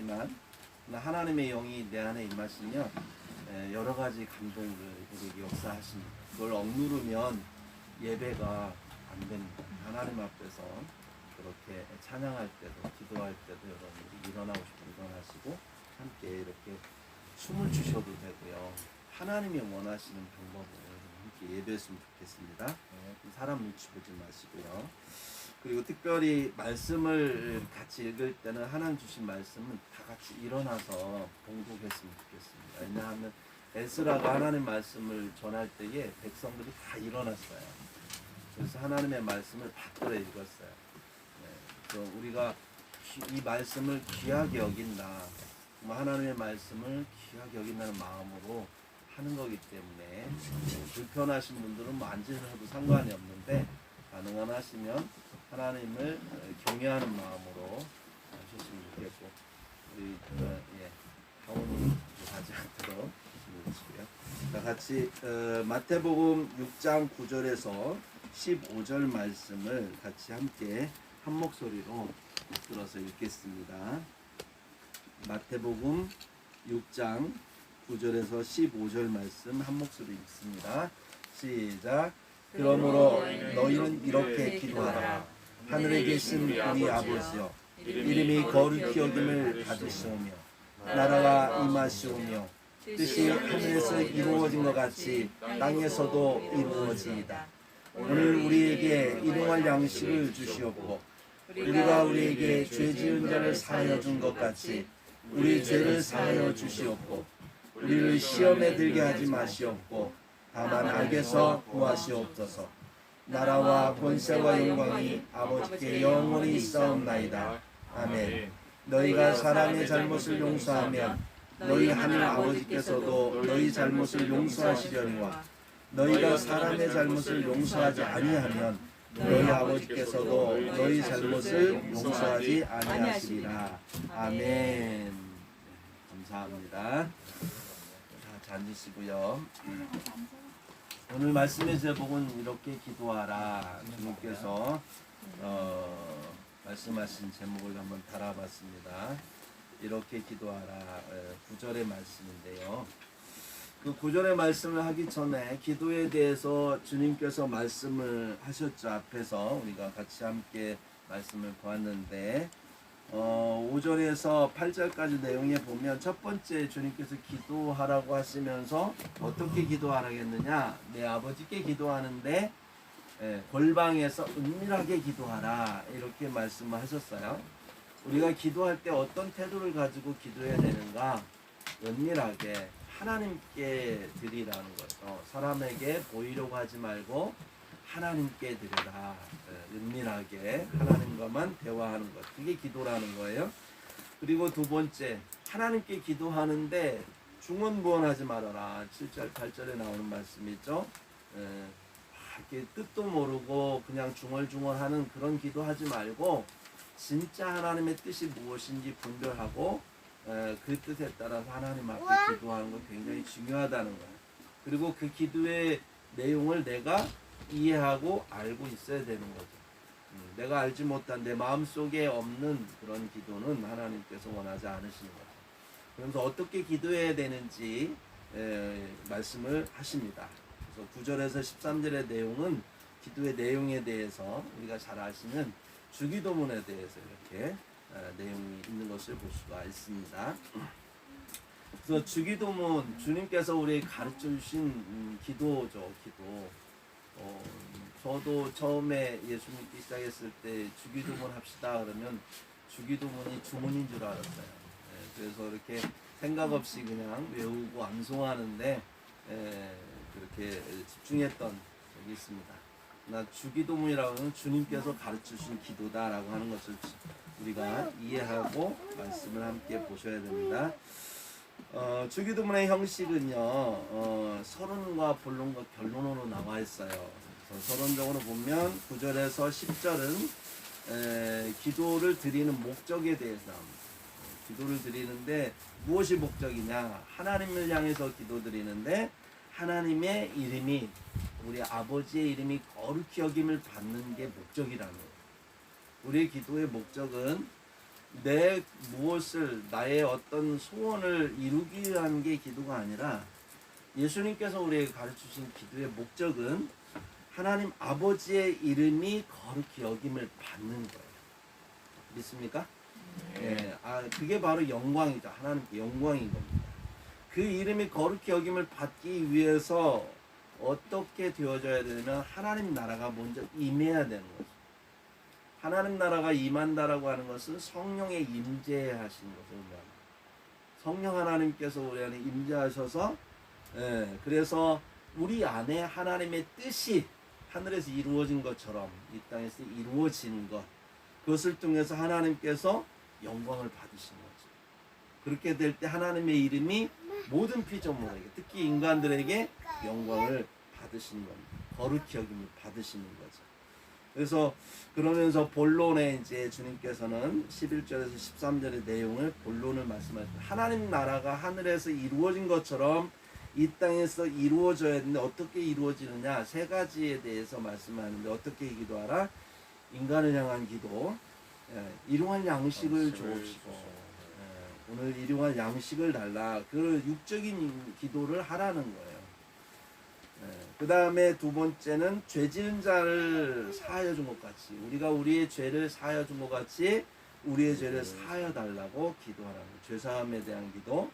있지만 하나님의 영이 내 안에 임하시면 여러 가지 감동을 우리에게 역사하십니다. 그걸 억누르면 예배가 안 됩니다. 하나님 앞에서 그렇게 찬양할 때도 기도할 때도 여러분들이 일어나고 싶으면 일어나시고 함께 이렇게 춤을 추셔도 되고요. 하나님이 원하시는 방법을 함께 예배했으면 좋겠습니다. 사람 눈치 보지 마시고요. 그리고 특별히 말씀을 같이 읽을 때는 하나님 주신 말씀은 다 같이 일어나서 봉독했으면 좋겠습니다. 왜냐하면 에스라가 하나님 말씀을 전할 때에 백성들이 다 일어났어요. 그래서 하나님의 말씀을 받들어 읽었어요. 그래서 우리가 이 말씀을 귀하게 여긴다, 하나님의 말씀을 귀하게 여긴다는 마음으로 하는 거기 때문에 불편하신 분들은 뭐 앉으셔도 상관이 없는데 가능한 하시면 하나님을 경외하는 마음으로 하셨으면 좋겠고 우리 하원이 가지 않도록 조심해 주시고요. 자, 같이 마태복음 6장 9절에서 15절 말씀을 같이 함께 한 목소리로 들어서 읽겠습니다. 마태복음 6장 9절에서 15절 말씀 한 목소리 읽습니다. 시작. 그러므로 너희는 이렇게 기도하라. 하늘에 계신 우리 아버지여, 이름이 거룩히 여김을 받으시오며 나라가 임하시오며 뜻이 하늘에서 이루어진 것 같이 땅에서도 이루어지이다. 오늘 우리에게 일용할 양식을 주시옵고 우리가 우리에게 죄 지은 자를 사하여 준 것 같이 우리 죄를 사하여 주시옵고 우리를 시험에 들게 하지 마시옵고 다만 악에서 구하시옵소서. 나라와 권세와 영광이 아버지께 영원히 있사옵나이다. 아멘. 너희가 사람의 잘못을 용서하면 너희 하늘 아버지께서도 너희 잘못을 용서하시려니와 너희가 사람의 잘못을 용서하지 아니하면 너희 아버지께서도 너희 잘못을 용서하지 아니하시리라. 아멘. 감사합니다. 자, 앉으시고요. 오늘 말씀의 제목은 이렇게 기도하라. 주님께서 말씀하신 제목을 한번 달아봤습니다. 이렇게 기도하라. 9절의 말씀인데요. 그 9절의 말씀을 하기 전에 기도에 대해서 주님께서 말씀을 하셨죠. 앞에서 우리가 같이 함께 말씀을 보았는데 5절에서 8절까지 내용에 보면 첫 번째 주님께서 기도하라고 하시면서 어떻게 기도하라겠느냐, 내 아버지께 기도하는데 골방에서 은밀하게 기도하라, 이렇게 말씀을 하셨어요. 우리가 기도할 때 어떤 태도를 가지고 기도해야 되는가? 은밀하게 하나님께 드리라는 거죠. 사람에게 보이려고 하지 말고 하나님께 드려라. 은밀하게 하나님과만 대화하는 것, 그게 기도라는 거예요. 그리고 두 번째, 하나님께 기도하는데 중언부언하지 말아라. 7절 8절에 나오는 말씀이죠. 이렇게 뜻도 모르고 그냥 중얼중얼하는 그런 기도하지 말고 진짜 하나님의 뜻이 무엇인지 분별하고 그 뜻에 따라서 하나님 앞에 기도하는 건 굉장히 중요하다는 거예요. 그리고 그 기도의 내용을 내가 이해하고 알고 있어야 되는 거죠. 내가 알지 못한 내 마음속에 없는 그런 기도는 하나님께서 원하지 않으시는 거죠. 그래서 어떻게 기도해야 되는지 말씀을 하십니다. 그래서 9절에서 13절의 내용은 기도의 내용에 대해서 우리가 잘 아시는 주기도문에 대해서 이렇게 내용이 있는 것을 볼 수가 있습니다. 그래서 주기도문, 주님께서 우리에게 가르쳐 주신 기도죠. 기도. 저도 처음에 예수 믿기 시작했을 때 주기도문 합시다 그러면 주기도문이 주문인 줄 알았어요. 그래서 이렇게 생각 없이 그냥 외우고 암송하는데 그렇게 집중했던 적이 있습니다. 나 주기도문이라고 하면 주님께서 가르쳐 주신 기도다라고 하는 것을 우리가 이해하고 말씀을 함께 보셔야 됩니다. 주기도문의 형식은요, 서론과 본론과 결론으로 나와 있어요. 서론적으로 보면 9절에서 10절은 기도를 드리는 목적에 대해서 나옵니다. 기도를 드리는데 무엇이 목적이냐? 하나님을 향해서 기도 드리는데 하나님의 이름이, 우리 아버지의 이름이 거룩히 여김을 받는 게 목적이라는 거예요. 우리의 기도의 목적은 내 무엇을 나의 어떤 소원을 이루기 위한 게 기도가 아니라 예수님께서 우리에게 가르치신 기도의 목적은 하나님 아버지의 이름이 거룩히 여김을 받는 거예요. 믿습니까? 예, 그게 바로 영광이죠. 하나님께 영광인 겁니다. 그 이름이 거룩히 여김을 받기 위해서 어떻게 되어져야 되냐면 하나님 나라가 먼저 임해야 되는 거죠. 하나님 나라가 임한다라고 하는 것은 성령의 임재하신 것을 의미합니다. 성령 하나님께서 우리 안에 임재하셔서 그래서 우리 안에 하나님의 뜻이 하늘에서 이루어진 것처럼 이 땅에서 이루어진 것, 그것을 통해서 하나님께서 영광을 받으신 거죠. 그렇게 될 때 하나님의 이름이 모든 피조물에게, 특히 인간들에게 영광을 받으시는 겁니다. 거룩히 여김을 받으시는 거죠. 그래서 그러면서 본론에 이제 주님께서는 11절에서 13절의 내용을 본론을 말씀하십니다. 하나님 나라가 하늘에서 이루어진 것처럼 이 땅에서 이루어져야 되는데 어떻게 이루어지느냐, 세 가지에 대해서 말씀하는데 어떻게 기도하라? 인간을 향한 기도, 일용할 양식을 주옵시고, 오늘 일용할 양식을 달라. 그 육적인 기도를 하라는 거예요. 그 다음에 두 번째는 죄 지은 자를 사하여 준 것 같이, 우리가 우리의 죄를 사하여 준 것 같이 우리의 죄를 사하여 달라고 기도하라는 거예요. 죄사함에 대한 기도.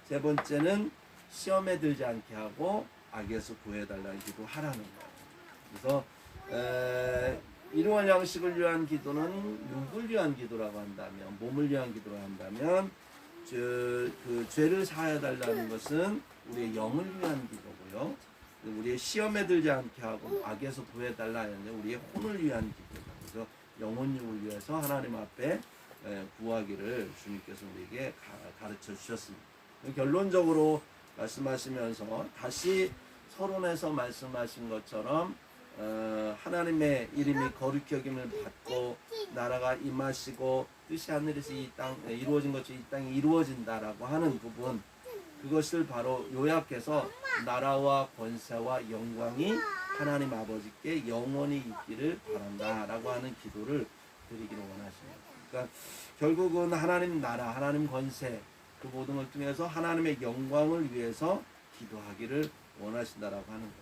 세 번째는 시험에 들지 않게 하고 악에서 구해달라는 기도 하라는 거예요. 그래서 일용할 양식을 위한 기도는 육을 위한 기도라고 한다면, 몸을 위한 기도라고 한다면, 그 죄를 사하여 달라는 것은 우리의 영을 위한 기도고요. 우리의 시험에 들지 않게 하고 악에서 구해달라 하는데 우리의 혼을 위한 기도다. 그래서 영혼육을 위해서 하나님 앞에 구하기를 주님께서 우리에게 가르쳐 주셨습니다. 결론적으로 말씀하시면서 다시 서론에서 말씀하신 것처럼 하나님의 이름이 거룩히 여김을 받고 나라가 임하시고 뜻이 하늘에서 이 땅 이루어진 것이 이 땅에 이루어진다라고 하는 부분, 그것을 바로 요약해서 나라와 권세와 영광이 하나님 아버지께 영원히 있기를 바란다라고 하는 기도를 드리기를 원하십니다. 그러니까 결국은 하나님 나라, 하나님 권세, 그 모든 걸 통해서 하나님의 영광을 위해서 기도하기를 원하신다라고 하는 거예요.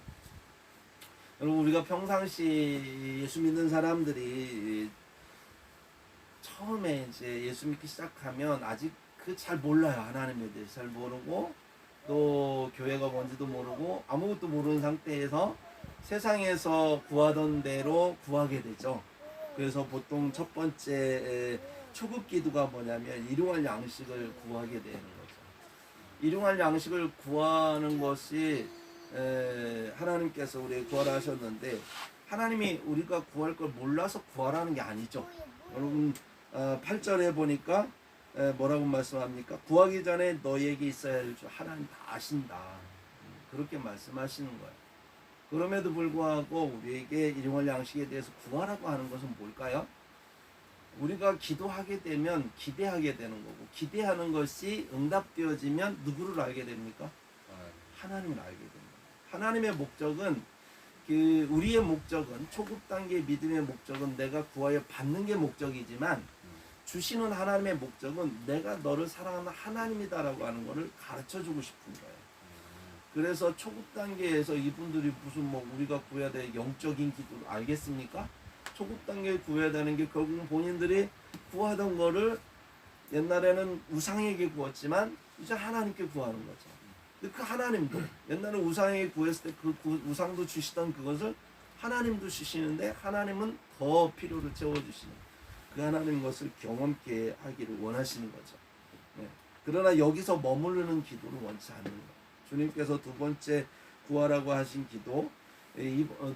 여러분, 우리가 평상시 예수 믿는 사람들이 처음에 이제 예수 믿기 시작하면 아직 잘 몰라요. 하나님에 대해서 잘 모르고, 또 교회가 뭔지도 모르고 아무것도 모르는 상태에서 세상에서 구하던 대로 구하게 되죠. 그래서 보통 첫 번째 초급 기도가 뭐냐면 일용할 양식을 구하게 되는 거죠. 일용할 양식을 구하는 것이 하나님께서 우리에게 구하라 하셨는데, 하나님이 우리가 구할 걸 몰라서 구하라는 게 아니죠. 여러분 8절에 보니까 뭐라고 말씀합니까? 구하기 전에 너희에게 있어야 할 줄 하나님 다 아신다. 그렇게 말씀하시는 거예요. 그럼에도 불구하고 우리에게 일용할 양식에 대해서 구하라고 하는 것은 뭘까요? 우리가 기도하게 되면 기대하게 되는 거고, 기대하는 것이 응답되어지면 누구를 알게 됩니까? 하나님을 알게 됩니다. 하나님의 목적은, 우리의 목적은, 초급 단계의 믿음의 목적은 내가 구하여 받는 게 목적이지만, 주시는 하나님의 목적은 내가 너를 사랑하는 하나님이다라고 하는 것을 가르쳐주고 싶은 거예요. 그래서 초급 단계에서 이분들이 무슨 우리가 구해야 될 영적인 기도를 알겠습니까? 초급 단계에 구해야 되는 게 결국은 본인들이 구하던 거를 옛날에는 우상에게 구했지만 이제 하나님께 구하는 거죠. 근데 그 하나님도 옛날에 우상에게 구했을 때 그 우상도 주시던 그것을 하나님도 주시는데, 하나님은 더 필요를 채워주시는 그 하나님 것을 경험케 하기를 원하시는 거죠. 그러나 여기서 머무르는 기도를 원치 않는 거예요. 주님께서 두 번째 구하라고 하신 기도,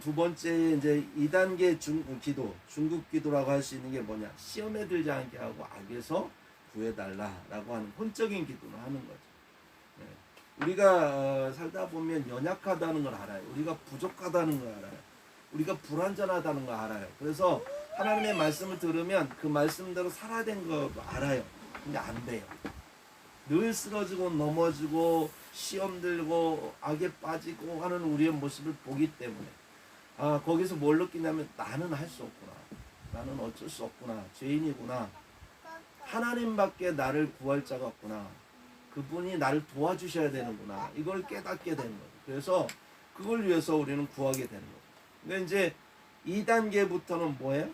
두 번째 이제 2단계 기도, 중급 기도라고 할 수 있는 게 뭐냐? 시험에 들지 않게 하고 악에서 구해달라라고 하는 혼적인 기도를 하는 거죠. 우리가 살다 보면 연약하다는 걸 알아요. 우리가 부족하다는 걸 알아요. 우리가 불완전하다는 걸 알아요. 그래서 하나님의 말씀을 들으면 그 말씀대로 살아야 되는 거 알아요. 근데 안 돼요. 늘 쓰러지고 넘어지고 시험 들고 악에 빠지고 하는 우리의 모습을 보기 때문에 거기서 뭘 느끼냐면 나는 할 수 없구나. 나는 어쩔 수 없구나. 죄인이구나. 하나님밖에 나를 구할 자가 없구나. 그분이 나를 도와주셔야 되는구나. 이걸 깨닫게 되는 거죠. 그래서 그걸 위해서 우리는 구하게 되는 거죠. 근데 이제 2단계부터는 뭐예요?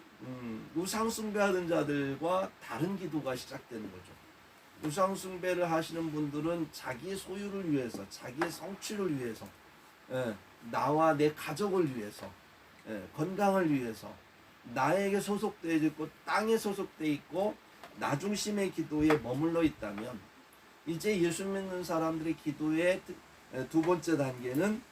우상숭배하던 자들과 다른 기도가 시작되는 거죠. 우상숭배를 하시는 분들은 자기 소유를 위해서, 자기의 성취를 위해서, 나와 내 가족을 위해서, 건강을 위해서, 나에게 소속되어 있고 땅에 소속되어 있고 나 중심의 기도에 머물러 있다면, 이제 예수 믿는 사람들의 기도의 두 번째 단계는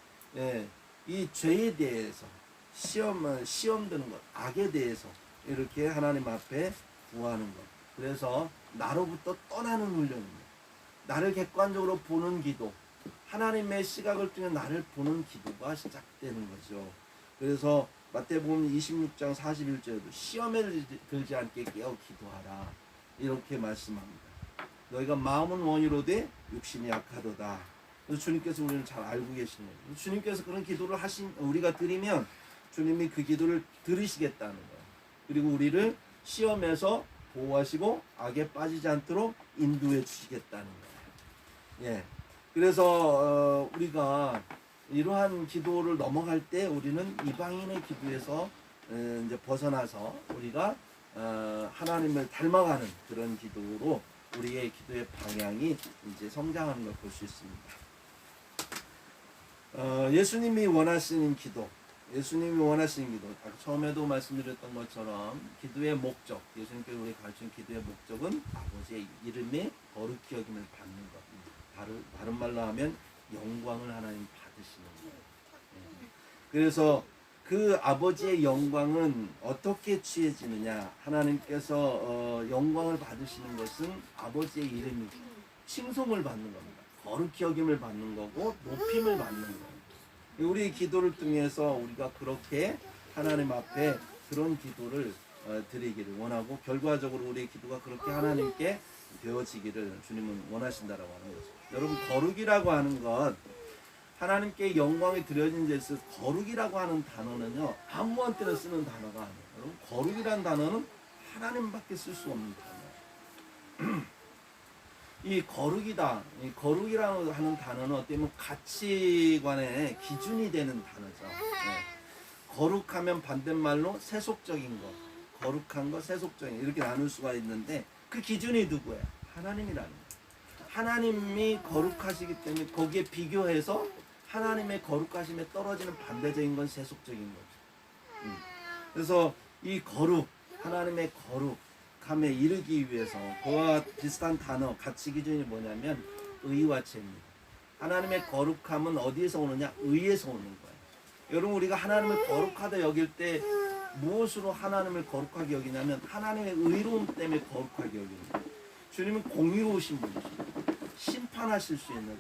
이 죄에 대해서 시험 드는 것, 악에 대해서 이렇게 하나님 앞에 구하는 것. 그래서 나로부터 떠나는 훈련입니다. 나를 객관적으로 보는 기도, 하나님의 시각을 통해 나를 보는 기도가 시작되는 거죠. 그래서 마태복음 26장 41절에도 시험에 들지 않게 깨어 기도하라, 이렇게 말씀합니다. 너희가 마음은 원이로되 육신이 약하도다. 그래서 주님께서 우리는 잘 알고 계시는 거예요. 주님께서 그런 기도를 우리가 드리면 주님이 그 기도를 들으시겠다는 거예요. 그리고 우리를 시험에서 보호하시고 악에 빠지지 않도록 인도해 주시겠다는 거예요. 예. 그래서 우리가 이러한 기도를 넘어갈 때 우리는 이방인의 기도에서 이제 벗어나서 우리가 하나님을 닮아가는 그런 기도로 우리의 기도의 방향이 이제 성장하는 걸 볼 수 있습니다. 예수님이 원하시는 기도, 아까 처음에도 말씀드렸던 것처럼 기도의 목적, 예수님께서 우리 가르친 기도의 목적은 아버지의 이름에 거룩히 여김을 받는 것, 다른 말로 하면 영광을 하나님 받으시는 거예요. 그래서 그 아버지의 영광은 어떻게 취해지느냐? 하나님께서 영광을 받으시는 것은 아버지의 이름이 칭송을 받는 겁니다. 거룩히 여김을 받는 거고 높임을 받는 거예요. 우리 기도를 통해서 우리가 그렇게 하나님 앞에 그런 기도를 드리기를 원하고, 결과적으로 우리의 기도가 그렇게 하나님께 되어지기를 주님은 원하신다라고 하는 거죠. 여러분, 거룩이라고 하는 것, 하나님께 영광이 드려진 데서 거룩이라고 하는 단어는요, 아무한테나 쓰는 단어가 아니에요. 여러분, 거룩이라는 단어는 하나님밖에 쓸 수 없는 단어예요. 이 거룩이라고 하는 단어는 어떻게 보면 가치관의 기준이 되는 단어죠. 거룩하면 반대말로 세속적인 것, 거룩한 것, 세속적인 것, 이렇게 나눌 수가 있는데, 그 기준이 누구예요? 하나님이라는 거예요. 하나님이 거룩하시기 때문에 거기에 비교해서 하나님의 거룩하심에 떨어지는 반대적인 건 세속적인 거죠. 그래서 이 거룩, 하나님의 거룩함에 이르기 위해서 그와 비슷한 단어, 가치 기준이 뭐냐면 의와 죄입니다. 하나님의 거룩함은 어디에서 오느냐? 의에서 오는 거예요. 여러분, 우리가 하나님을 거룩하다 여길 때 무엇으로 하나님을 거룩하게 여기냐면 하나님의 의로움 때문에 거룩하게 여기는 거예요. 주님은 공의로우신 분이시고 심판하실 수 있는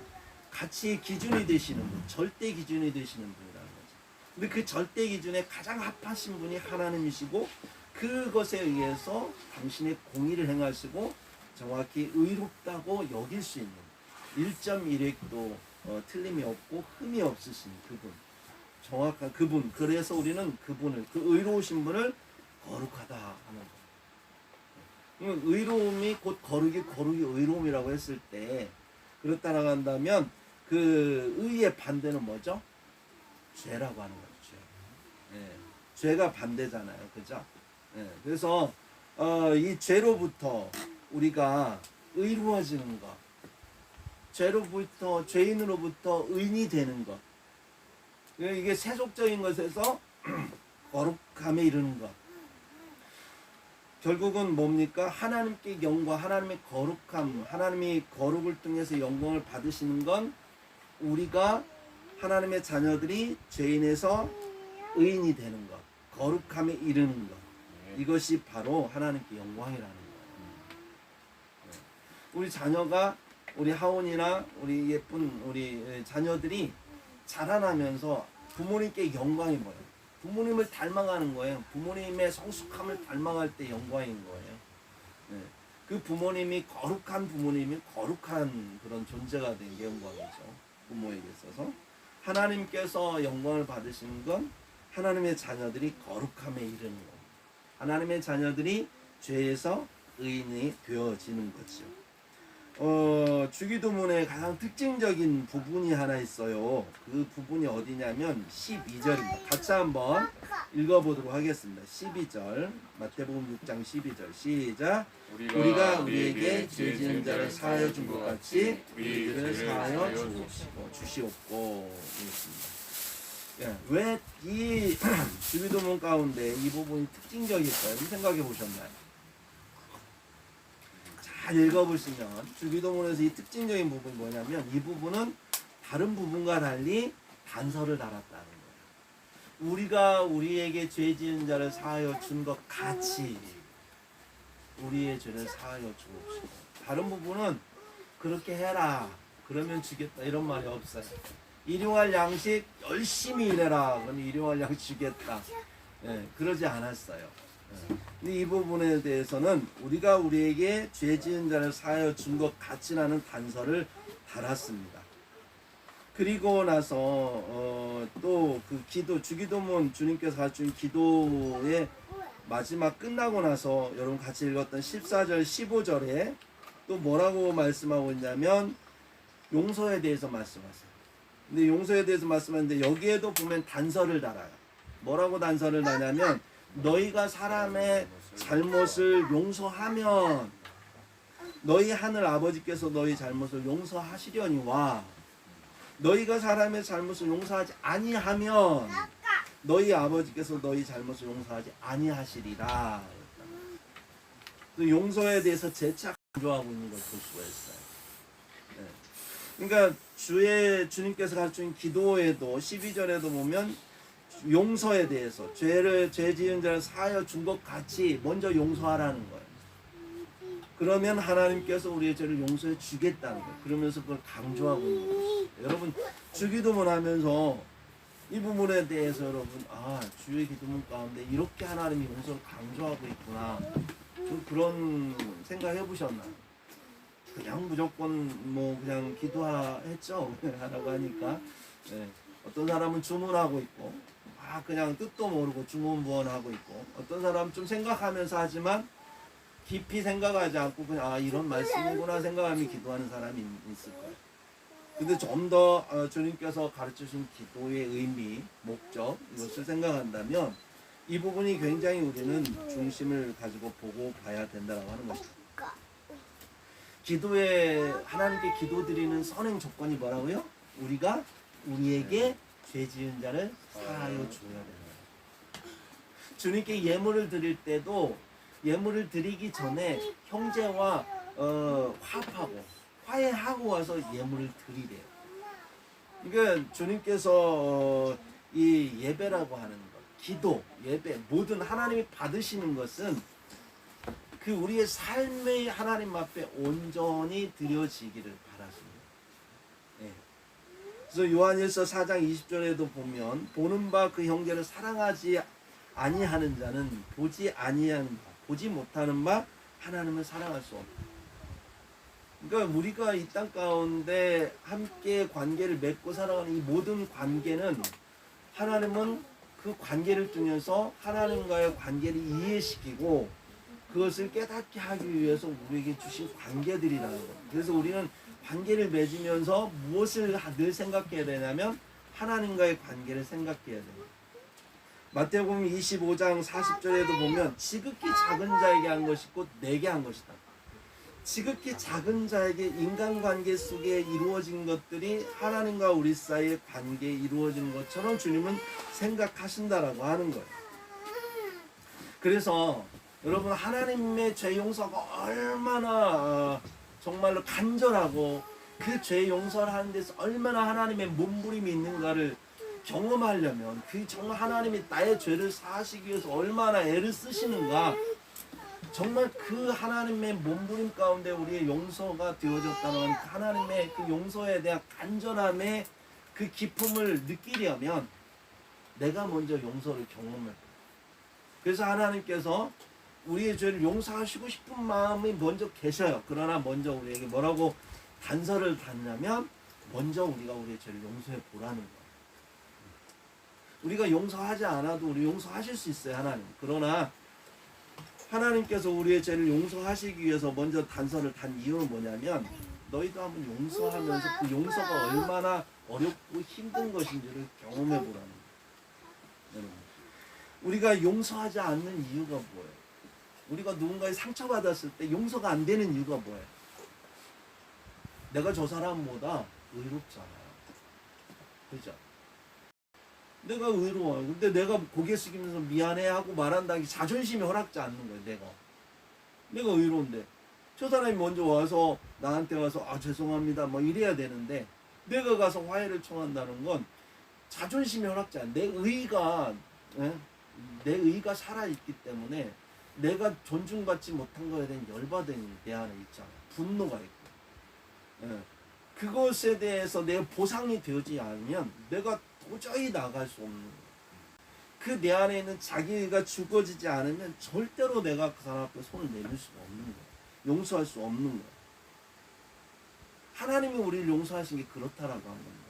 가치의 기준이 되시는 분, 절대 기준이 되시는 분이라는 거죠. 근데 그 절대 기준에 가장 합하신 분이 하나님이시고, 그것에 의해서 당신의 공의를 행하시고 정확히 의롭다고 여길 수 있는 1.1획도 틀림이 없고 흠이 없으신 그분, 정확한 그분. 그래서 우리는 그분을, 그 의로우신 분을 거룩하다 하는 거예요. 의로움이 곧 거룩이 의로움이라고 했을 때, 그렇다고 한다면 그 의의 반대는 뭐죠? 죄라고 하는 거죠. 죄가 반대잖아요, 그죠? 그래서 이 죄로부터 우리가 의로워지는 것, 죄인으로부터 의인이 되는 것, 이게 세속적인 것에서 거룩함에 이르는 것, 결국은 뭡니까? 하나님께 영광, 하나님의 거룩함, 하나님이 거룩을 통해서 영광을 받으시는 건 우리가 하나님의 자녀들이 죄인에서 의인이 되는 것, 거룩함에 이르는 것, 이것이 바로 하나님께 영광이라는 거예요. 우리 자녀가, 우리 하온이나 우리 예쁜 우리 자녀들이 자라나면서 부모님께 영광이 뭐예요? 부모님을 닮아가는 거예요. 부모님의 성숙함을 닮아갈 때 영광인 거예요. 그 부모님이 거룩한 부모님이 거룩한 그런 존재가 된 게 영광이죠. 부모에게 있어서 하나님께서 영광을 받으시는 건 하나님의 자녀들이 거룩함에 이르는 것, 하나님의 자녀들이 죄에서 의인이 되어지는 거죠. 주기도문의 가장 특징적인 부분이 하나 있어요. 그 부분이 어디냐면 12절입니다. 같이 한번 읽어보도록 하겠습니다. 12절 마태복음 6장 12절 시작. 우리가 우리에게 죄 지은 자를 사하여 준 것 같이 우리들을 사하여 주시옵고 예, 왜 이 주기도문 가운데 이 부분이 특징적일까요? 생각해 보셨나요? 잘 읽어보시면 주기도문에서 이 특징적인 부분이 뭐냐면 이 부분은 다른 부분과 달리 단서를 달았다는 거예요. 우리가 우리에게 죄 지은 자를 사하여 준 것 같이 우리의 죄를 사하여 주옵시고, 다른 부분은 그렇게 해라 그러면 주겠다 이런 말이 없어요. 일용할 양식 열심히 일해라 그러면 일용할 양식 주겠다. 예, 그러지 않았어요. 이 부분에 대해서는 우리가 우리에게 죄 지은 자를 사하여 준 것 같이라는 단서를 달았습니다. 그리고 나서 또 그 기도 주기도문 주님께서 가르친 기도의 마지막 끝나고 나서 여러분 같이 읽었던 14절 15절에 또 뭐라고 말씀하고 있냐면 용서에 대해서 말씀하세요. 근데 용서에 대해서 말씀하는데 여기에도 보면 단서를 달아요. 뭐라고 단서를 다냐면 너희가 사람의 잘못을 용서하면 너희 하늘 아버지께서 너희 잘못을 용서하시려니와 너희가 사람의 잘못을 용서하지 아니하면 너희 아버지께서 너희 잘못을 용서하지 아니하시리라. 또 용서에 대해서 재차 강조하고 있는 걸 볼 수가 있어요. 그러니까 주님께서 가르친 기도에도 12절에도 보면 용서에 대해서 죄 지은 자를 사하여 준 것 같이 먼저 용서하라는 거예요. 그러면 하나님께서 우리의 죄를 용서해 주겠다는 거예요. 그러면서 그걸 강조하고 있는 거예요. 여러분 주기도문 하면서 이 부분에 대해서 여러분 주의 기도문 가운데 이렇게 하나님이 용서를 강조하고 있구나 그런 생각 해보셨나요? 그냥 무조건 뭐 그냥 기도했죠 하라고 하니까 어떤 사람은 주문하고 있고 그냥 뜻도 모르고 주문부원하고 있고 어떤 사람은 좀 생각하면서 하지만 깊이 생각하지 않고 그냥 이런 말씀이구나 생각하며 기도하는 사람이 있을 거예요. 근데 좀 더 주님께서 가르치신 기도의 의미, 목적 이것을 생각한다면 이 부분이 굉장히 우리는 중심을 가지고 보고 봐야 된다고 하는 것입니다. 기도에 하나님께 기도드리는 선행 조건이 뭐라고요? 우리가 우리에게 죄 지은 자를 사하여 줘야 된다. 주님께 예물을 드릴 때도 예물을 드리기 전에 형제와 화해하고 와서 예물을 드리래요. 그러니까 주님께서 이 예배라고 하는 것, 기도, 예배, 모든 하나님이 받으시는 것은 그 우리의 삶의 하나님 앞에 온전히 드려지기를 바라십니다. 그래서 요한일서 4장 20절에도 보면 보는 바 그 형제를 사랑하지 아니하는 자는 보지 못하는 바 하나님을 사랑할 수 없다. 그러니까 우리가 이 땅 가운데 함께 관계를 맺고 살아가는 이 모든 관계는 하나님은 그 관계를 통해서 하나님과의 관계를 이해시키고 그것을 깨닫게 하기 위해서 우리에게 주신 관계들이라는 거예요. 그래서 우리는 관계를 맺으면서 무엇을 늘 생각해야 되냐면 하나님과의 관계를 생각해야 됩니다. 마태복음 25장 40절에도 보면 지극히 작은 자에게 한 것이 곧 내게 한 것이다. 지극히 작은 자에게 인간관계 속에 이루어진 것들이 하나님과 우리 사이의 관계에 이루어지는 것처럼 주님은 생각하신다라고 하는 거예요. 그래서 여러분 하나님의 죄 용서가 얼마나 정말로 간절하고 그 죄 용서를 하는 데서 얼마나 하나님의 몸부림이 있는가를 경험하려면 그 정말 하나님이 나의 죄를 사하시기 위해서 얼마나 애를 쓰시는가, 정말 그 하나님의 몸부림 가운데 우리의 용서가 되어졌다는 하나님의 그 용서에 대한 간절함의 그 기쁨을 느끼려면 내가 먼저 용서를 경험해야 돼. 그래서 하나님께서 우리의 죄를 용서하시고 싶은 마음이 먼저 계셔요. 그러나 먼저 우리에게 뭐라고 단서를 닿냐면 먼저 우리가 우리의 죄를 용서해 보라는 거예요. 우리가 용서하지 않아도 우리 용서하실 수 있어요, 하나님. 그러나 하나님께서 우리의 죄를 용서하시기 위해서 먼저 단서를 단 이유는 뭐냐면 너희도 한번 용서하면서 그 용서가 얼마나 어렵고 힘든 것인지를 경험해 보라는 거예요. 여러분, 우리가 용서하지 않는 이유가 뭐예요? 우리가 누군가에 상처받았을 때 용서가 안 되는 이유가 뭐예요? 내가 저 사람보다 의롭잖아요. 그죠? 내가 의로워요. 근데 내가 고개 숙이면서 미안해 하고 말한다는 게 자존심이 허락지 않는 거예요. 내가 의로운데 저 사람이 먼저 와서 나한테 와서 아 죄송합니다 뭐 이래야 되는데 내가 가서 화해를 청한다는 건 자존심이 허락지 않아요. 내 의가 살아있기 때문에 내가 존중받지 못한 거에 대한 열받음이 내 안에 있잖아요. 분노가 있고 그것에 대해서 내가 보상이 되지 않으면 내가 도저히 나갈 수 없는 거예요. 그 내 안에 있는 자기가 죽어지지 않으면 절대로 내가 그 사람 앞에 손을 내밀 수가 없는 거예요. 용서할 수 없는 거예요. 하나님이 우리를 용서하신 게 그렇다라고 한 겁니다.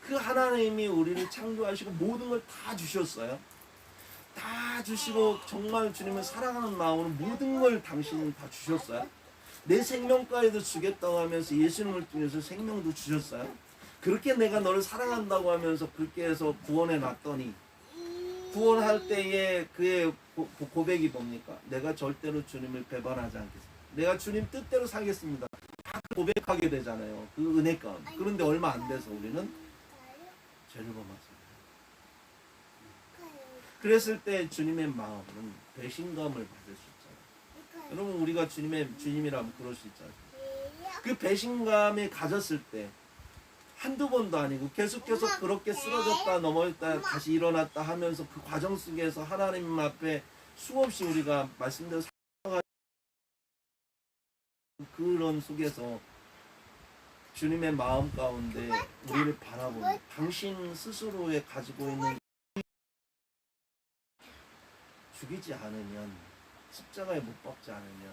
그 하나님이 우리를 창조하시고 모든 걸 다 주셨어요. 다 주시고 정말 주님을 사랑하는 마음으로 모든 걸 당신은 다 주셨어요. 내 생명까지도 주겠다고 하면서 예수님을 통해서 생명도 주셨어요. 그렇게 내가 너를 사랑한다고 하면서 그렇게 해서 구원해 놨더니 구원할 때에 그의 고백이 뭡니까? 내가 절대로 주님을 배반하지 않겠습니다. 내가 주님 뜻대로 살겠습니다. 다 고백하게 되잖아요. 그 은혜 가운데. 그런데 얼마 안 돼서 우리는 죄를 범했습니다. 그랬을 때 주님의 마음은 배신감을 받을 수 있잖아요. 여러분 우리가 주님이라면 그럴 수 있잖아요. 그 배신감을 가졌을 때 한두 번도 아니고 계속해서 그렇게 쓰러졌다 넘어졌다 다시 일어났다 하면서 그 과정 속에서 하나님 앞에 수없이 우리가 말씀대로 그런 속에서 주님의 마음 가운데 우리를 바라보는 당신 스스로에 가지고 있는 죽이지 않으면 십자가에 못 박지 않으면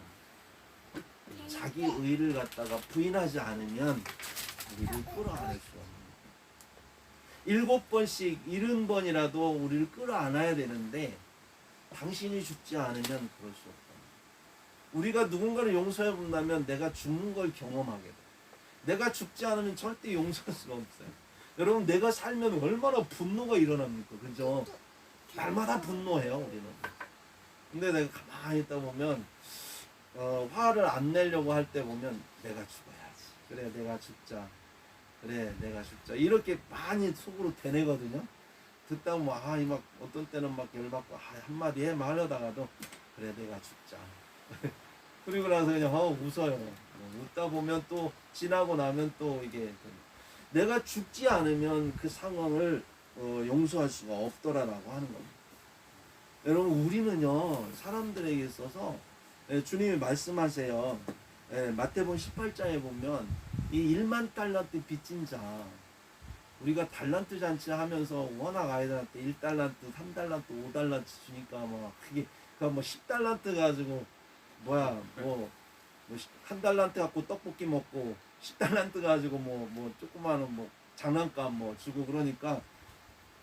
자기 의를 갖다가 부인하지 않으면 우리를 끌어안을 수 없는 7번씩 70번이라도 우리를 끌어안아야 되는데 당신이 죽지 않으면 그럴 수 없다. 우리가 누군가를 용서해 본다면 내가 죽는 걸 경험하게 돼. 내가 죽지 않으면 절대 용서할 수가 없어요. 여러분 내가 살면 얼마나 분노가 일어납니까? 그죠? 날마다 분노해요 우리는. 근데 내가 가만히 있다 보면 화를 안 내려고 할 때 보면 내가 죽어야지. 그래 내가 죽자. 그래 내가 죽자. 이렇게 많이 속으로 되뇌거든요. 듣다 보면 막 어떤 때는 막 열받고 한마디 해 말하다가도 그래 내가 죽자. 그리고 나서 그냥 웃어요. 웃다 보면 또 지나고 나면 또 이게 내가 죽지 않으면 그 상황을 용서할 수가 없더라라고 하는 겁니다. 여러분 우리는요 사람들에게 있어서 주님이 말씀하세요. 마태복음 18장에 보면 이 1만 달란트 빚진 자 우리가 달란트 잔치 하면서 워낙 아이들한테 1달란트, 3달란트, 5달란트 주니까 그게 뭐 10달란트 가지고 한 달란트 갖고 떡볶이 먹고 10달란트 가지고 조그마한 장난감 주고 그러니까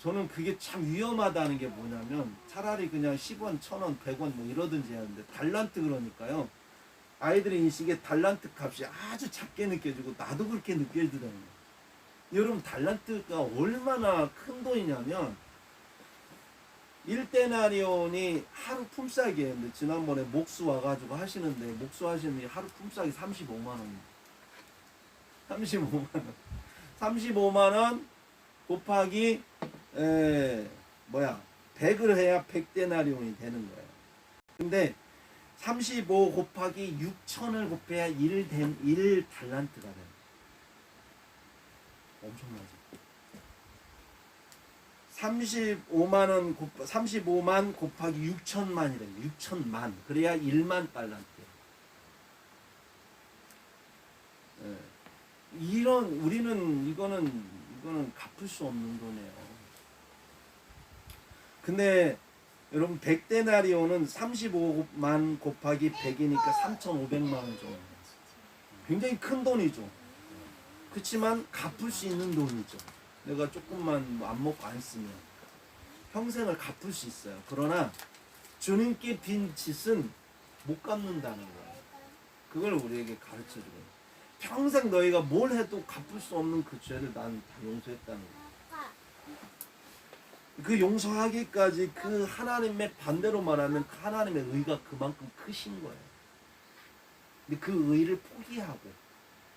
저는 그게 참 위험하다는 게 뭐냐면 차라리 그냥 10원, 1000원, 100원 이러든지 하는데 달란트 그러니까요. 아이들의 인식에 달란트 값이 아주 작게 느껴지고 나도 그렇게 느껴지더라고요. 여러분 달란트가 얼마나 큰 돈이냐면 1데나리온이 하루 품삯이에요. 근데 지난번에 목수 와가지고 하시는데 목수 하시는 하루 품삯이 35만 원입니다. 35만 원. 35만 원 곱하기 100을 해야 100데나리온이 되는 거예요. 근데 35 곱하기 6천을 곱해야 1달란트가 돼요. 엄청나죠. 35만 곱하기 6천만이래요. 6천만. 그래야 1만 달란트. 우리는 이거는 갚을 수 없는 거네요. 근데 여러분 100데나리온은 35만 곱하기 100이니까 3,500만 원 정도. 굉장히 큰 돈이죠. 그렇지만 갚을 수 있는 돈이죠. 내가 조금만 안 먹고 안 쓰면 평생을 갚을 수 있어요. 그러나 주님께 빈 짓은 못 갚는다는 거예요. 그걸 우리에게 가르쳐주고 평생 너희가 뭘 해도 갚을 수 없는 그 죄를 난 다 용서했다는 거예요. 그 용서하기까지 그 하나님의 반대로 말하면 그 하나님의 의가 그만큼 크신 거예요. 근데 그 의를 포기하고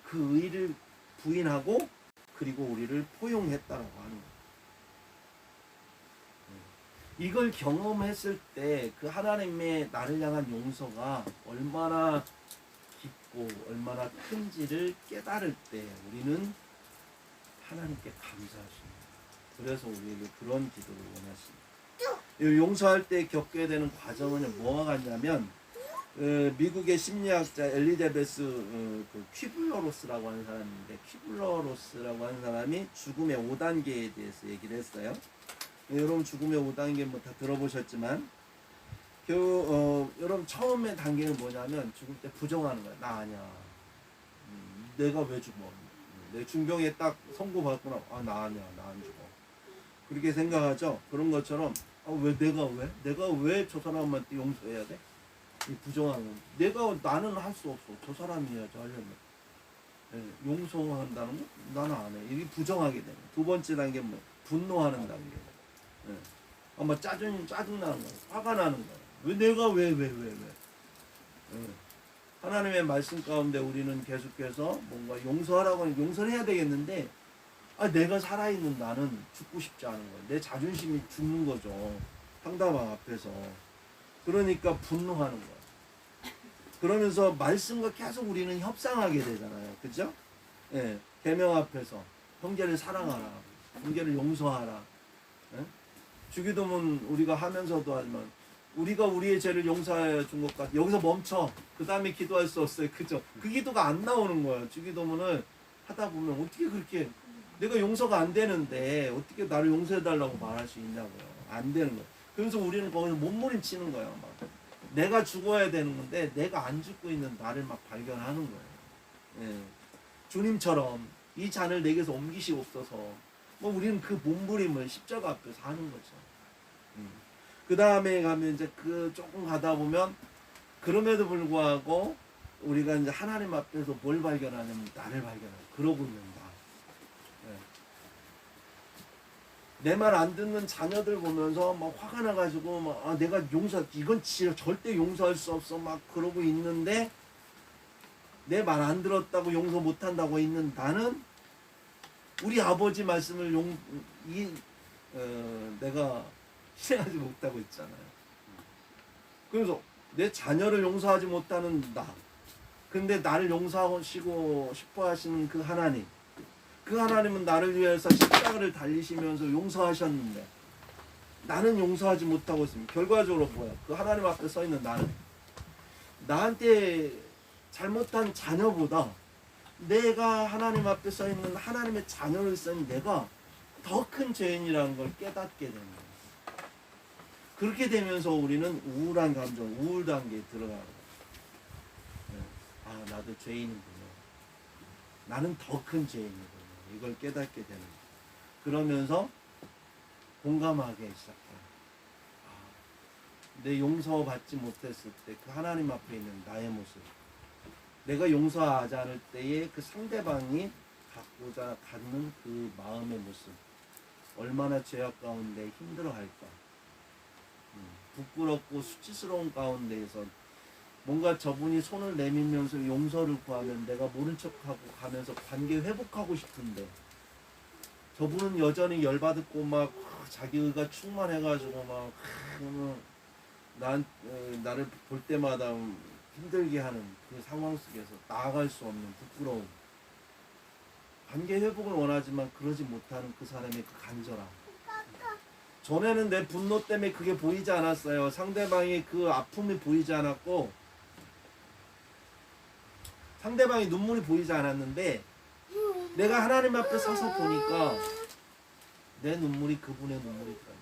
그 의를 부인하고 그리고 우리를 포용했다라고 하는 거예요. 이걸 경험했을 때 그 하나님의 나를 향한 용서가 얼마나 깊고 얼마나 큰지를 깨달을 때 우리는 하나님께 감사하십니다. 그래서 우리에게 그런 기도를 원하십니다. 용서할 때 겪게 되는 과정은 뭐와 같냐면 미국의 심리학자 엘리자베스 그 퀴블러로스라고 하는 사람인데 퀴블러로스라고 하는 사람이 죽음의 5단계에 대해서 얘기를 했어요. 여러분 죽음의 5단계 뭐 다 들어보셨지만 여러분 처음에 단계는 뭐냐면 죽을 때 부정하는 거야. 나 아니야. 내가 왜 죽어? 내 중병에 딱 선고받구나. 아, 나 아니야. 나 안 죽어. 그렇게 생각하죠. 그런 것처럼 왜 내가 왜 저 사람한테 용서해야 돼? 이 부정하는 나는 할 수 없어. 저 사람이 해야지 하려면. 용서한다는 거? 나는 안 해. 이게 부정하게 되는. 두 번째 단계 뭐 분노하는 단계. 아마 짜증나는 거야. 화가 나는 거야. 왜 내가 왜. 하나님의 말씀 가운데 우리는 계속해서 뭔가 용서하라고 하면 용서를 해야 되겠는데 내가 살아있는 나는 죽고 싶지 않은 거야. 내 자존심이 죽는 거죠. 상대방 앞에서. 그러니까 분노하는 거야. 그러면서 말씀과 계속 우리는 협상하게 되잖아요. 그죠? 예. 계명 앞에서 형제를 사랑하라. 형제를 용서하라. 예? 주기도문 우리가 하면서도 하지만 우리가 우리의 죄를 용서해 준 것 같아. 여기서 멈춰. 그 다음에 기도할 수 없어요. 그죠? 그 기도가 안 나오는 거예요. 주기도문을 하다 보면 어떻게 그렇게 내가 용서가 안 되는데 어떻게 나를 용서해달라고 말할 수 있냐고요. 안 되는 거예요. 그래서 우리는 거기서 몸부림치는 거예요. 막. 내가 죽어야 되는 건데 내가 안 죽고 있는 나를 막 발견하는 거예요. 예. 주님처럼 이 잔을 내게서 옮기시옵소서. 우리는 그 몸부림을 십자가 앞에서 하는 거죠. 그 다음에 가면 이제 그 조금 가다 보면 그럼에도 불구하고 우리가 이제 하나님 앞에서 뭘 발견하냐면 나를 발견하고 그러고 있는다. 내 말 안 듣는 자녀들 보면서 막 화가 나가지고 막 내가 이건 진짜 절대 용서할 수 없어 막 그러고 있는데 내 말 안 들었다고 용서 못한다고 있는 나는 우리 아버지 말씀을 내가 실행하지 못하고 있잖아요. 그래서 내 자녀를 용서하지 못하는 나. 근데 나를 용서하시고 싶어 하시는 그 하나님. 그 하나님은 나를 위해서 십자가를 달리시면서 용서하셨는데 나는 용서하지 못하고 있습니다. 결과적으로 뭐야? 그 하나님 앞에 서 있는 나는 나한테 잘못한 자녀보다 내가 하나님 앞에 서 있는 하나님의 자녀를 쓴 내가 더 큰 죄인이라는 걸 깨닫게 되는 거예요. 그렇게 되면서 우리는 우울한 감정, 우울 단계에 들어가는 거예요. 나도 죄인이구나. 나는 더 큰 죄인이구나. 이걸 깨닫게 되는 거예요. 그러면서 공감하기 시작해요. 내 용서받지 못했을 때 그 하나님 앞에 있는 나의 모습. 내가 용서하지 않을 때에 그 상대방이 갖는 그 마음의 모습. 얼마나 죄악 가운데 힘들어할까. 부끄럽고 수치스러운 가운데에서 뭔가 저분이 손을 내밀면서 용서를 구하면 내가 모른 척하고 가면서 관계 회복하고 싶은데 저분은 여전히 열받고 막 자기 의가 충만해가지고 막 나를 볼 때마다 힘들게 하는 그 상황 속에서 나아갈 수 없는 부끄러움. 관계 회복을 원하지만 그러지 못하는 그 사람의 그 간절함. 전에는 내 분노 때문에 그게 보이지 않았어요. 상대방의 그 아픔이 보이지 않았고 상대방의 눈물이 보이지 않았는데 내가 하나님 앞에 서서 보니까 내 눈물이 그분의 눈물이더라고요.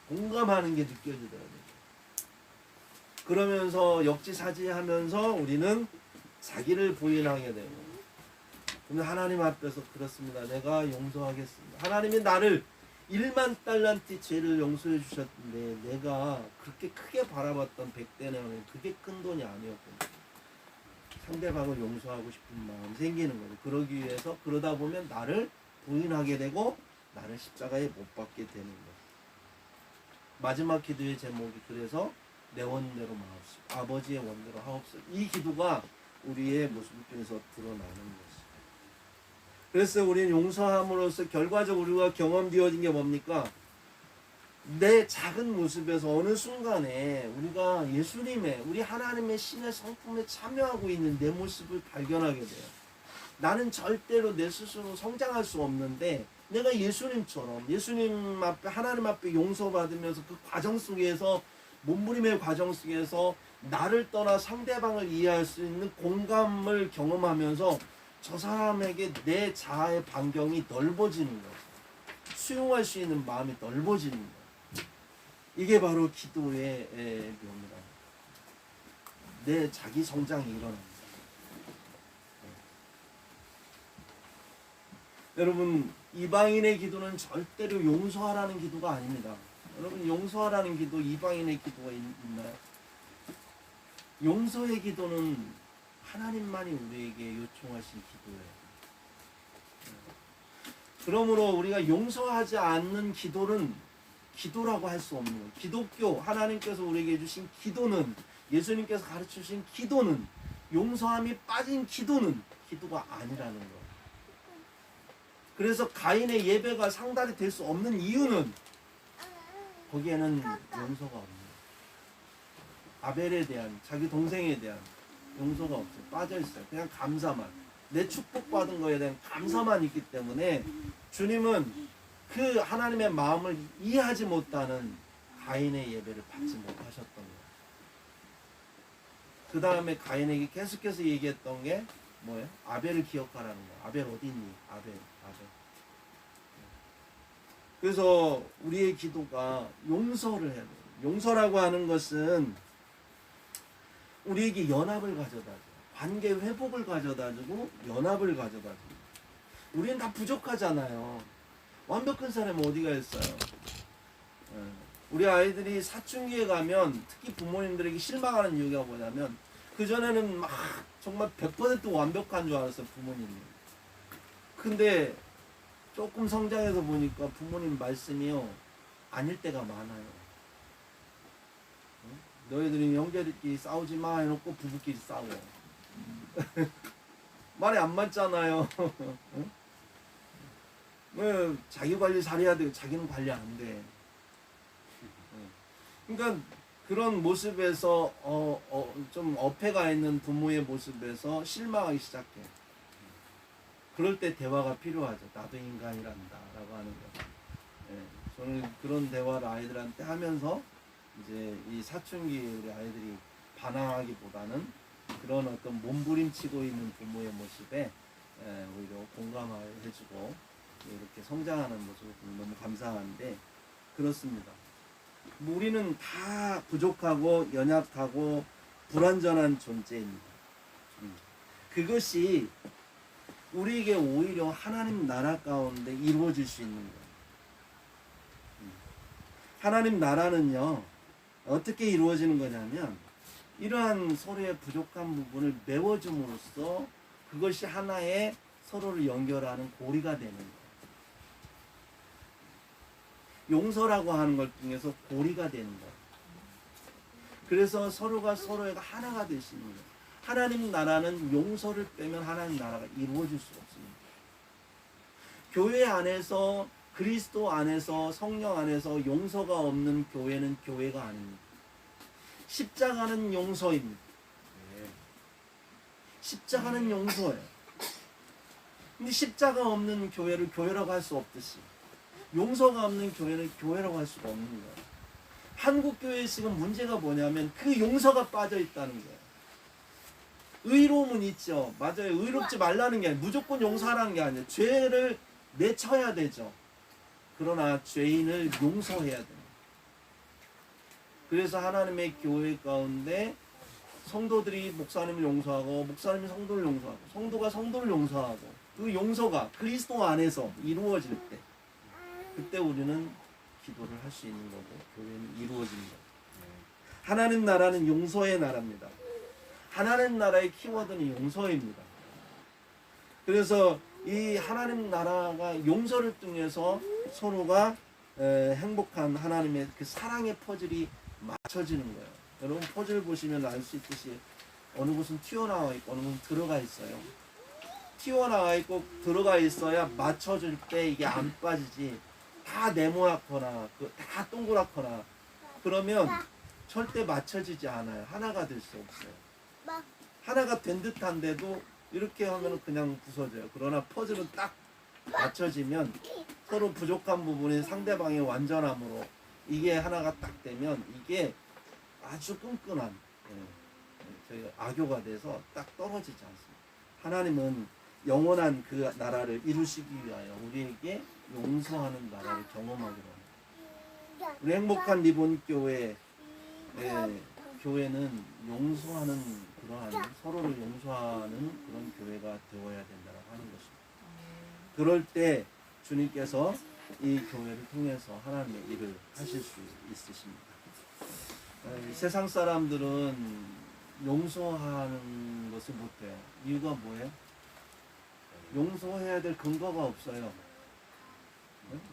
공감하는 게 느껴지더라고요. 그러면서 역지사지하면서 우리는 자기를 부인하게 되고 근데 하나님 앞에서 그렇습니다. 내가 용서하겠습니다. 하나님이 나를 1만 달란트 죄를 용서해 주셨는데 내가 그렇게 크게 바라봤던 100데나리온 그게 큰 돈이 아니었거든요. 상대방을 용서하고 싶은 마음이 생기는 거죠. 그러기 위해서 그러다 보면 나를 부인하게 되고 나를 십자가에 못 박게 되는 거예요. 마지막 기도의 제목이 그래서 내 원대로 마옵시고 아버지의 원대로 하옵소서. 이 기도가 우리의 모습 중에서 드러나는 것이죠. 그래서 우리는 용서함으로써 결과적으로 우리가 경험되어진 게 뭡니까? 내 작은 모습에서 어느 순간에 우리가 예수님의 우리 하나님의 신의 성품에 참여하고 있는 내 모습을 발견하게 돼요. 나는 절대로 내 스스로 성장할 수 없는데 내가 예수님처럼 예수님 앞에 하나님 앞에 용서받으면서 그 과정 속에서 몸부림의 과정 속에서 나를 떠나 상대방을 이해할 수 있는 공감을 경험하면서 저 사람에게 내 자아의 반경이 넓어지는 거죠. 수용할 수 있는 마음이 넓어지는 거예요. 이게 바로 기도의 묘미다. 내 자기 성장이 일어납니다. 여러분, 이방인의 기도는 절대로 용서하라는 기도가 아닙니다. 여러분, 용서하라는 기도, 이방인의 기도가 있나요? 용서의 기도는 하나님만이 우리에게 요청하신 기도예요. 그러므로 우리가 용서하지 않는 기도는 기도라고 할 수 없는 거예요. 기독교, 하나님께서 우리에게 주신 기도는, 예수님께서 가르치신 기도는, 용서함이 빠진 기도는 기도가 아니라는 거예요. 그래서 가인의 예배가 상달이 될 수 없는 이유는 거기에는 용서가 없는 거예요. 아벨에 대한, 자기 동생에 대한 용서가 없어요. 빠져 있어요. 그냥 감사만. 내 축복받은 거에 대한 감사만 있기 때문에 주님은 그 하나님의 마음을 이해하지 못하는 가인의 예배를 받지 못하셨던 거예요. 그 다음에 가인에게 계속해서 얘기했던 게 뭐예요? 아벨을 기억하라는 거예요. 아벨 어디 있니? 아벨. 그래서 우리의 기도가 용서를 해야 돼요. 용서라고 하는 것은 우리에게 연합을 가져다줘요. 관계 회복을 가져다주고 연합을 가져다줍니다. 우리는 다 부족하잖아요. 완벽한 사람은 어디가 있어요? 우리 아이들이 사춘기에 가면 특히 부모님들에게 실망하는 이유가 뭐냐면 그전에는 막 정말 100% 완벽한 줄 알았어요, 부모님이. 근데 조금 성장해서 보니까 부모님 말씀이요 아닐 때가 많아요. 너희들이 형제들끼리 싸우지 마 해놓고 부부끼리 싸워. 말이 안 맞잖아요. 왜 자기 관리 잘해야 되고 자기는 관리 안 돼. 그러니까 그런 모습에서 좀 어폐가 있는 부모의 모습에서 실망하기 시작해. 그럴 때 대화가 필요하죠. 나도 인간이란다 라고 하는 거. 저는 그런 대화를 아이들한테 하면서 이제 이 사춘기 우리 아이들이 반항하기보다는 그런 어떤 몸부림치고 있는 부모의 모습에 오히려 공감을 해주고 이렇게 성장하는 모습을 보면 너무 감사한데 그렇습니다. 우리는 다 부족하고 연약하고 불완전한 존재입니다. 그것이 우리에게 오히려 하나님 나라 가운데 이루어질 수 있는 거예요. 하나님 나라는요 어떻게 이루어지는 거냐면 이러한 서로의 부족한 부분을 메워줌으로써 그것이 하나의 서로를 연결하는 고리가 되는 거예요. 용서라고 하는 것 중에서 고리가 되는 거예요. 그래서 서로가 서로가 하나가 되시는 거예요. 하나님 나라는 용서를 빼면 하나님 나라가 이루어질 수 없습니다. 교회 안에서 그리스도 안에서 성령 안에서 용서가 없는 교회는 교회가 아닙니다. 십자가는 용서입니다. 십자가는 용서예요. 근데 십자가 없는 교회를 교회라고 할 수 없듯이 용서가 없는 교회는 교회라고 할 수가 없는 거예요. 한국 교회에 지금 문제가 뭐냐면 그 용서가 빠져 있다는 거예요. 의로움은 있죠. 맞아요. 의롭지 말라는 게 아니에요. 무조건 용서하라는 게 아니에요. 죄를 내쳐야 되죠. 그러나 죄인을 용서해야 됩니다. 그래서 하나님의 교회 가운데 성도들이 목사님을 용서하고 목사님이 성도를 용서하고 성도가 성도를 용서하고 그 용서가 그리스도 안에서 이루어질 때 그때 우리는 기도를 할 수 있는 거고 교회는 이루어집니다. 하나님 나라는 용서의 나라입니다. 하나님 나라의 키워드는 용서입니다. 그래서 이 하나님 나라가 용서를 통해서 서로가 행복한 하나님의 그 사랑의 퍼즐이 맞춰지는 거예요. 여러분 퍼즐 보시면 알 수 있듯이 어느 곳은 튀어나와 있고 어느 곳은 들어가 있어요. 튀어나와 있고 들어가 있어야 맞춰줄 때 이게 안 빠지지. 다 네모나거나 다 동그랗거나 그러면 절대 맞춰지지 않아요. 하나가 될 수 없어요. 하나가 된 듯한데도 이렇게 하면 그냥 부서져요. 그러나 퍼즐은 딱 맞춰지면 서로 부족한 부분이 상대방의 완전함으로 이게 하나가 딱 되면 이게 아주 끈끈한 저희가 악교가 돼서 딱 떨어지지 않습니다. 하나님은 영원한 그 나라를 이루시기 위하여 우리에게 용서하는 나라를 경험하기로 합니다. 우리 행복한 리본 교회 교회는 용서하는 그러한 서로를 용서하는 그런 교회가 되어야 된다고 하는 것입니다. 그럴 때 주님께서 이 교회를 통해서 하나님의 일을 하실 수 있으십니다. 세상 사람들은 용서하는 것을 못해요. 이유가 뭐예요? 용서해야 될 근거가 없어요.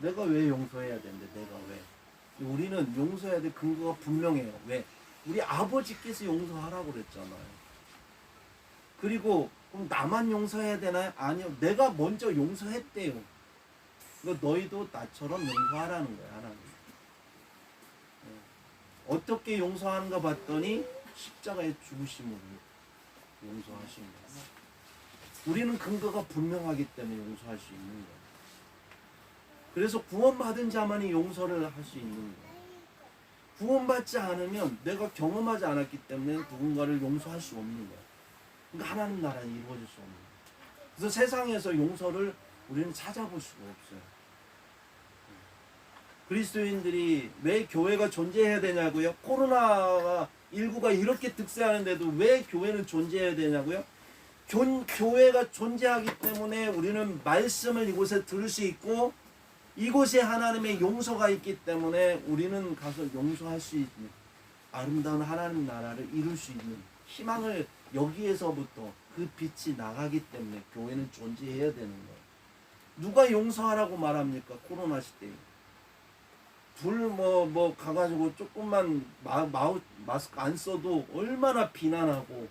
내가 왜 용서해야 되는데 내가 왜? 우리는 용서해야 될 근거가 분명해요. 왜? 우리 아버지께서 용서하라고 그랬잖아요. 그리고 그럼 나만 용서해야 되나요? 아니요. 내가 먼저 용서했대요. 너희도 나처럼 용서하라는 거야. 하나님. 어떻게 용서하는가 봤더니 십자가의 죽으심으로 용서하시는 거예요. 우리는 근거가 분명하기 때문에 용서할 수 있는 거예요. 그래서 구원받은 자만이 용서를 할 수 있는 거예요. 구원받지 않으면 내가 경험하지 않았기 때문에 누군가를 용서할 수 없는 거예요. 그러니까 하나님 나라는 이루어질 수 없는 거예요. 그래서 세상에서 용서를 우리는 찾아볼 수가 없어요. 그리스도인들이 왜 교회가 존재해야 되냐고요? 코로나19가 이렇게 득세하는데도 왜 교회는 존재해야 되냐고요? 교회가 존재하기 때문에 우리는 말씀을 이곳에 들을 수 있고 이곳에 하나님의 용서가 있기 때문에 우리는 가서 용서할 수 있는 아름다운 하나님 나라를 이룰 수 있는 희망을 여기에서부터 그 빛이 나가기 때문에 교회는 존재해야 되는 거예요. 누가 용서하라고 말합니까? 코로나 시대에. 가가지고 조금만 마스크 안 써도 얼마나 비난하고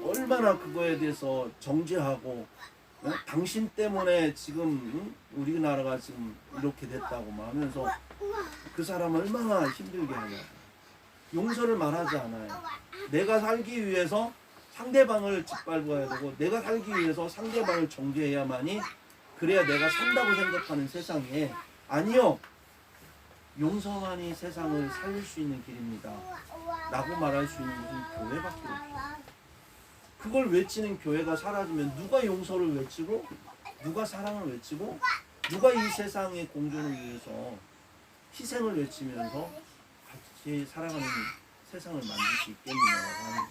얼마나 그거에 대해서 정죄하고 당신 때문에 지금 우리나라가 지금 이렇게 됐다고 하면서 그 사람 얼마나 힘들게 하냐. 용서를 말하지 않아요. 내가 살기 위해서 상대방을 짓밟아야 되고 내가 살기 위해서 상대방을 정죄해야만이 그래야 내가 산다고 생각하는 세상에 아니요. 용서만이 세상을 살릴 수 있는 길입니다. 라고 말할 수 있는 것은 교회밖에 없어요. 그걸 외치는 교회가 사라지면 누가 용서를 외치고 누가 사랑을 외치고 누가 이 세상의 공존을 위해서 희생을 외치면서 같이 살아가는 세상을 만들 수 있겠느냐라고 하는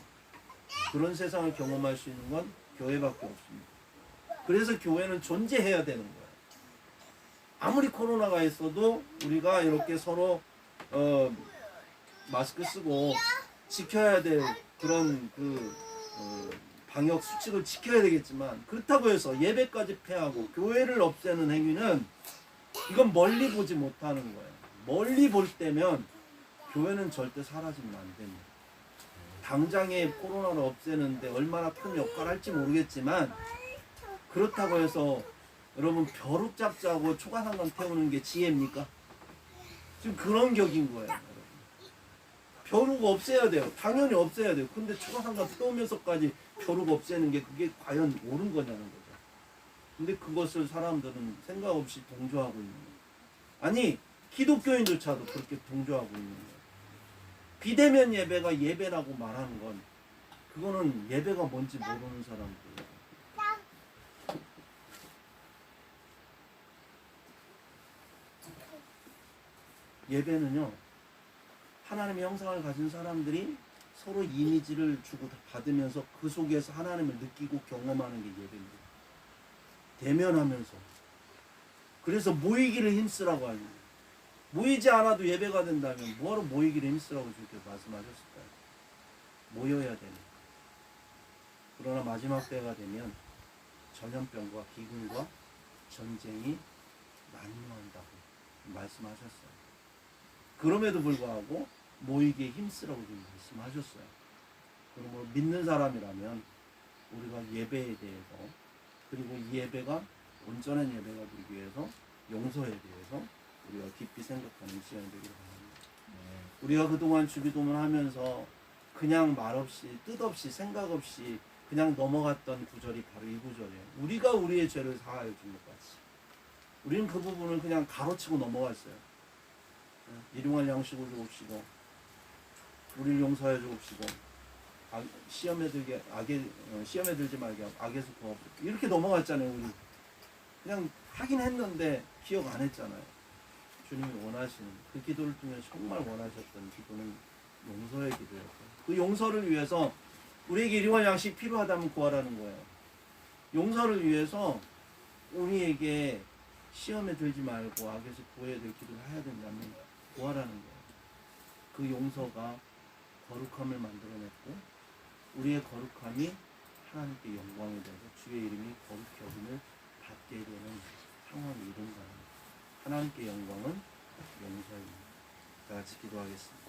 그런 세상을 경험할 수 있는 건 교회밖에 없습니다. 그래서 교회는 존재해야 되는 거예요. 아무리 코로나가 있어도 우리가 이렇게 서로 마스크 쓰고 지켜야 될 그런 방역 수칙을 지켜야 되겠지만 그렇다고 해서 예배까지 폐하고 교회를 없애는 행위는 이건 멀리 보지 못하는 거예요. 멀리 볼 때면 교회는 절대 사라지면 안 됩니다. 당장에 코로나를 없애는데 얼마나 큰 역할을 할지 모르겠지만 그렇다고 해서 여러분 벼룩 잡자고 초가상관 태우는 게 지혜입니까? 지금 그런 격인 거예요. 여러분. 벼룩 없애야 돼요. 당연히 없애야 돼요. 근데 초가상관 태우면서까지 벼룩 없애는 게 그게 과연 옳은 거냐는 거죠. 근데 그것을 사람들은 생각 없이 동조하고 있는 거예요. 아니 기독교인조차도 그렇게 동조하고 있는 거예요. 비대면 예배가 예배라고 말하는 건 그거는 예배가 뭔지 모르는 사람들이에요. 예배는요 하나님의 형상을 가진 사람들이 서로 이미지를 주고 받으면서 그 속에서 하나님을 느끼고 경험하는 게 예배입니다. 대면하면서 그래서 모이기를 힘쓰라고 하는 거예요. 모이지 않아도 예배가 된다면 뭐하러 모이기를 힘쓰라고 주님께 말씀하셨을까요? 모여야 되는. 그러나 마지막 때가 되면 전염병과 기근과 전쟁이 난무한다고 말씀하셨어요. 그럼에도 불구하고 모이기에 힘쓰라고 지금 말씀하셨어요. 그러므로 믿는 사람이라면 우리가 예배에 대해서, 그리고 이 예배가 온전한 예배가 되기 위해서 용서에 대해서 우리가 깊이 생각하는 시간이 되기를 바랍니다. 우리가 그동안 주기도문 하면서 그냥 말없이, 뜻없이, 생각 없이 그냥 넘어갔던 구절이 바로 이 구절이에요. 우리가 우리의 죄를 사하여 준 것 같이. 우리는 그 부분을 그냥 가로치고 넘어갔어요. 일용할 양식을 주옵시고, 우리를 용서해 주옵시고, 시험에 들지 말게 하고 악에서 구하옵시고, 이렇게 넘어갔잖아요. 우리 그냥 하긴 했는데 기억 안 했잖아요. 주님이 원하시는 그 기도를 통해 정말 원하셨던 기도는 용서의 기도였고, 그 용서를 위해서 우리에게 일용할 양식 필요하다면 구하라는 거예요. 용서를 위해서 우리에게 시험에 들지 말고 악에서 구해야 될 기도를 해야 된다면 구하라는 거예요. 그 용서가 거룩함을 만들어냈고, 우리의 거룩함이 하나님께 영광이 되어서 주의 이름이 거룩히 여김을 받게 되는 상황이 이룬 거예요. 하나님께 영광은 용서입니다. 다 같이 기도하겠습니다.